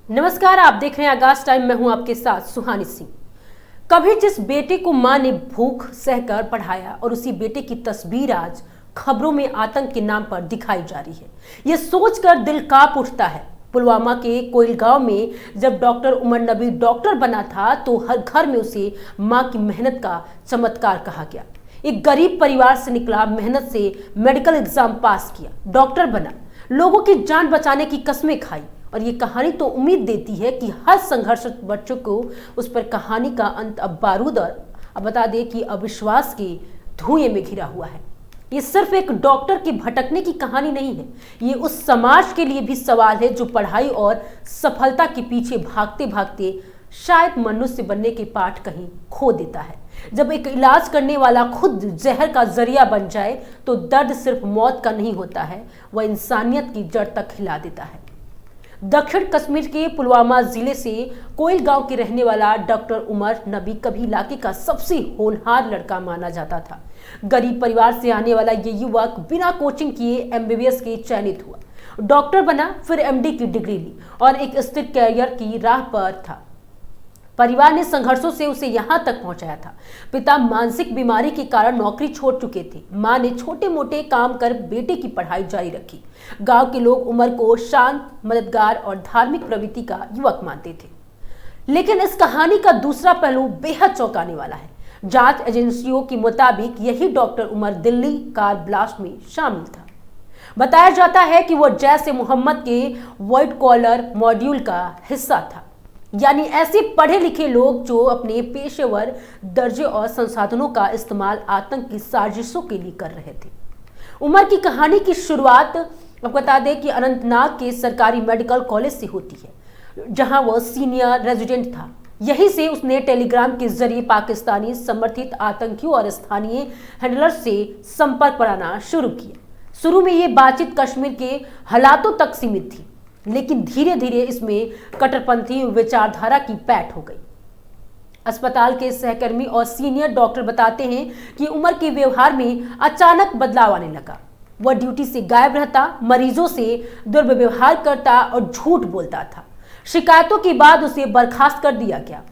नमस्कार, आप देख रहे हैं आगाज टाइम। मैं हूं आपके साथ सुहानी सिंह। कभी जिस बेटे को मां ने भूख सहकर पढ़ाया और उसी बेटे की तस्वीर आज खबरों में आतंक के नाम पर दिखाई जा रही है, यह सोचकर दिल कांप उठता है। पुलवामा के कोइलगांव में जब डॉक्टर उमर नबी डॉक्टर बना था तो हर घर में उसे मां की मेहनत का चमत्कार कहा गया। एक गरीब परिवार से निकला, मेहनत से मेडिकल एग्जाम पास किया, डॉक्टर बना, लोगों की जान बचाने की कस्में खाई। और ये कहानी तो उम्मीद देती है कि हर संघर्षरत बच्चों को उस पर कहानी का अंत अब बारूद और अब बता दे कि अविश्वास के धुएं में घिरा हुआ है। ये सिर्फ एक डॉक्टर के भटकने की कहानी नहीं है, ये उस समाज के लिए भी सवाल है जो पढ़ाई और सफलता के पीछे भागते भागते शायद मनुष्य बनने के पाठ कहीं खो देता है। जब एक इलाज करने वाला खुद जहर का जरिया बन जाए तो दर्द सिर्फ मौत का नहीं होता है, वह इंसानियत की जड़ तक हिला देता है। दक्षिण कश्मीर के पुलवामा जिले से कोइलगांव के रहने वाला डॉक्टर उमर नबी कभी इलाके का सबसे होनहार लड़का माना जाता था। गरीब परिवार से आने वाला ये युवक बिना कोचिंग किए एमबीबीएस के चयनित हुआ, डॉक्टर बना, फिर एमडी की डिग्री ली और एक स्थिर कैरियर की राह पर था। परिवार ने संघर्षों से उसे यहां तक पहुंचाया था। पिता मानसिक बीमारी के कारण नौकरी छोड़ चुके थे। मां ने छोटे मोटे काम कर बेटे की पढ़ाई जारी रखी। गांव के लोग उमर को शांत, मददगार और धार्मिक प्रवृत्ति का युवक मानते थे। लेकिन इस कहानी का दूसरा पहलू बेहद चौंकाने वाला है। जांच एजेंसियों के मुताबिक यही doctor Umar Delhi car blast में शामिल था। बताया जाता है कि वह जैश ए मोहम्मद के व्हाइट कॉलर मॉड्यूल का हिस्सा था, यानी ऐसे पढ़े लिखे लोग जो अपने पेशेवर दर्जे और संसाधनों का इस्तेमाल आतंक की साजिशों के लिए कर रहे थे। उमर की कहानी की शुरुआत आपको बता दें कि अनंतनाग के सरकारी मेडिकल कॉलेज से होती है, जहां वह सीनियर रेजिडेंट था। यहीं से उसने टेलीग्राम के जरिए पाकिस्तानी समर्थित आतंकियों और स्थानीय हैंडलर्स से संपर्क बनाना शुरू किया। शुरू में ये बातचीत कश्मीर के हालातों तक सीमित थी, लेकिन धीरे धीरे इसमें कट्टरपंथी विचारधारा की पैठ हो गई। अस्पताल के सहकर्मी और सीनियर डॉक्टर बताते हैं कि उमर के व्यवहार में अचानक बदलाव आने लगा। वह ड्यूटी से गायब रहता, मरीजों से दुर्व्यवहार करता और झूठ बोलता था। शिकायतों के बाद उसे बर्खास्त कर दिया गया।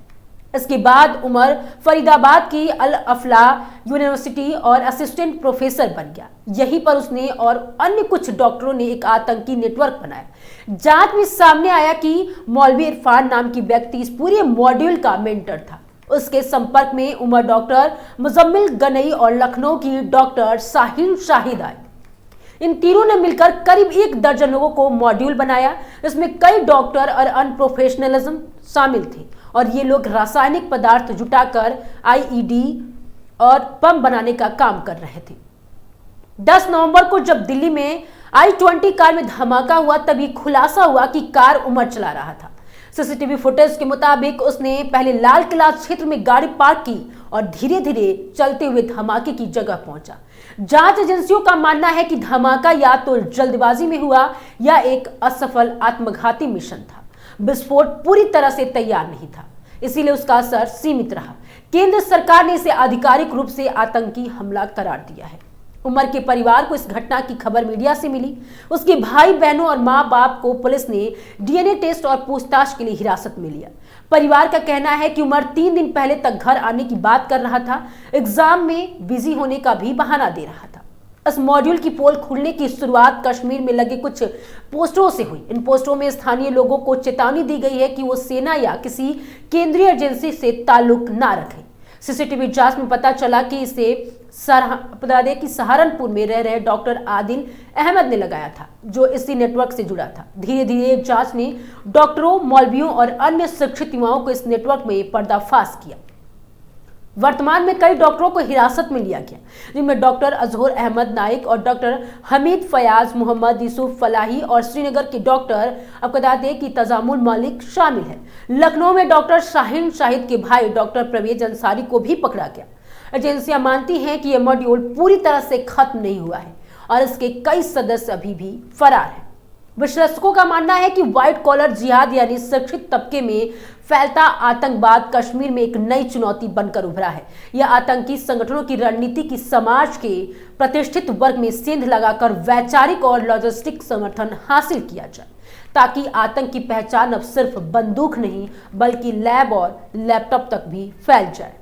इसके बाद उमर फरीदाबाद की अल अफला यूनिवर्सिटी और असिस्टेंट प्रोफेसर बन गया। यहीं पर उसने और अन्य कुछ डॉक्टरों ने एक आतंकी नेटवर्क बनाया। जांच में सामने आया कि मौलवी इरफान नाम की व्यक्ति इस पूरे मॉड्यूल का मेंटर था। उसके संपर्क में उमर डॉक्टर मुजम्मिल गनई और लखनऊ की डॉक्टर साहिल शाहिद आए। इन तीनों ने मिलकर करीब 1 दर्जन लोगों को मॉड्यूल बनाया। इसमें कई डॉक्टर और अनप्रोफेशनलिज्म शामिल थे और ये लोग रासायनिक पदार्थ जुटाकर आईईडी और बम बनाने का काम कर रहे थे। 10 नवंबर को जब दिल्ली में I-20 कार में धमाका हुआ, तभी खुलासा हुआ कि कार उमर चला रहा था। सीसीटीवी फुटेज के मुताबिक उसने पहले लाल किला क्षेत्र में गाड़ी पार्क की और धीरे धीरे चलते हुए धमाके की जगह पहुंचा। जांच एजेंसियों का मानना है कि धमाका या तो जल्दबाजी में हुआ या एक असफल आत्मघाती मिशन था। विस्फोट पूरी तरह से तैयार नहीं था, इसीलिए उसका असर सीमित रहा। केंद्र सरकार ने इसे आधिकारिक रूप से आतंकी हमला करार दिया है। उमर के परिवार को इस घटना की खबर मीडिया से मिली। उसके भाई बहनों और मां बाप को पुलिस ने डीएनए टेस्ट और पूछताछ के लिए हिरासत में लिया। परिवार का कहना है कि उमर 3 दिन पहले तक घर आने की बात कर रहा था, एग्जाम में बिजी होने का भी बहाना दे रहा था। इस मॉड्यूल की पोल खुलने की शुरुआत कश्मीर में लगे कुछ पोस्टरों से हुई। इन पोस्टरों में स्थानीय लोगों को चेतावनी दी गई है कि वो सेना या किसी केंद्रीय एजेंसी से ताल्लुक ना रखें। सीसीटीवी जांच में पता चला कि इसे बता दें कि सहारनपुर में रह रहे डॉक्टर आदिल अहमद ने लगाया था, जो इसी नेटवर्क से जुड़ा था। धीरे धीरे जांच ने डॉक्टरों, मौलवियों और अन्य शिक्षित युवाओं को इस नेटवर्क में पर्दाफाश किया। वर्तमान में कई डॉक्टरों को हिरासत में लिया गया, जिनमें डॉक्टर अजहर अहमद नाइक और डॉक्टर हमीद फयाज, मोहम्मद यूसुफ फलाही और श्रीनगर के डॉक्टर आपको बता दें कि तजामुल मलिक शामिल है। लखनऊ में डॉक्टर शाहीन शाहिद के भाई डॉक्टर प्रवेज अंसारी को भी पकड़ा गया। एजेंसियां मानती हैं कि यह मॉड्यूल पूरी तरह से खत्म नहीं हुआ है और इसके कई सदस्य अभी भी फरार हैं। विश्लेषकों का मानना है कि व्हाइट कॉलर जिहाद यानी शिक्षित तबके में फैलता आतंकवाद कश्मीर में एक नई चुनौती बनकर उभरा है। यह आतंकी संगठनों की रणनीति की समाज के प्रतिष्ठित वर्ग में सेंध लगाकर वैचारिक और लॉजिस्टिक समर्थन हासिल किया जाए, ताकि आतंक की पहचान अब सिर्फ बंदूक नहीं बल्कि लैब और लैपटॉप तक भी फैल जाए।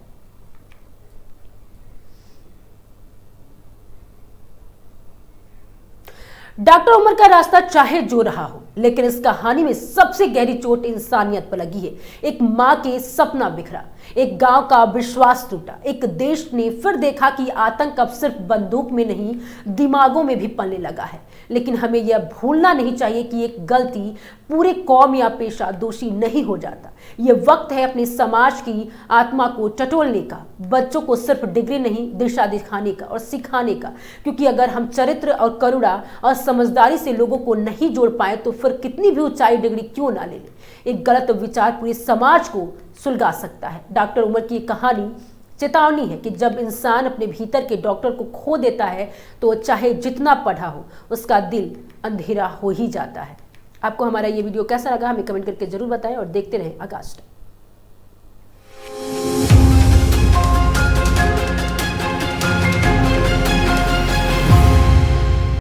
डॉक्टर उमर का रास्ता चाहे जो रहा हो, लेकिन इस कहानी में सबसे गहरी चोट इंसानियत पर लगी है। एक मां के सपना बिखरा, एक गांव का विश्वास टूटा, एक देश ने फिर देखा कि आतंक अब सिर्फ बंदूक में नहीं दिमागों में भी पलने लगा है। लेकिन हमें यह भूलना नहीं चाहिए कि एक गलती पूरे कौम या पेशा दोषी नहीं हो जाता। यह वक्त है अपने समाज की आत्मा को टटोलने का, बच्चों को सिर्फ डिग्री नहीं दिशा दिखाने का और सिखाने का। क्योंकि अगर हम चरित्र और करुणा और समझदारी से लोगों को नहीं जोड़ पाए तो फिर कितनी भी ऊंचाई डिग्री क्यों ना ले ले, एक गलत विचार पूरे समाज को सुलगा सकता है। डॉक्टर उमर की कहानी चेतावनी है कि जब इंसान अपने भीतर के डॉक्टर को खो देता है तो चाहे जितना पढ़ा हो उसका दिल अंधेरा हो ही जाता है। आपको हमारा ये वीडियो कैसा लगा हमें कमेंट करके जरूर बताएं और देखते रहें आगाज टाइम्स।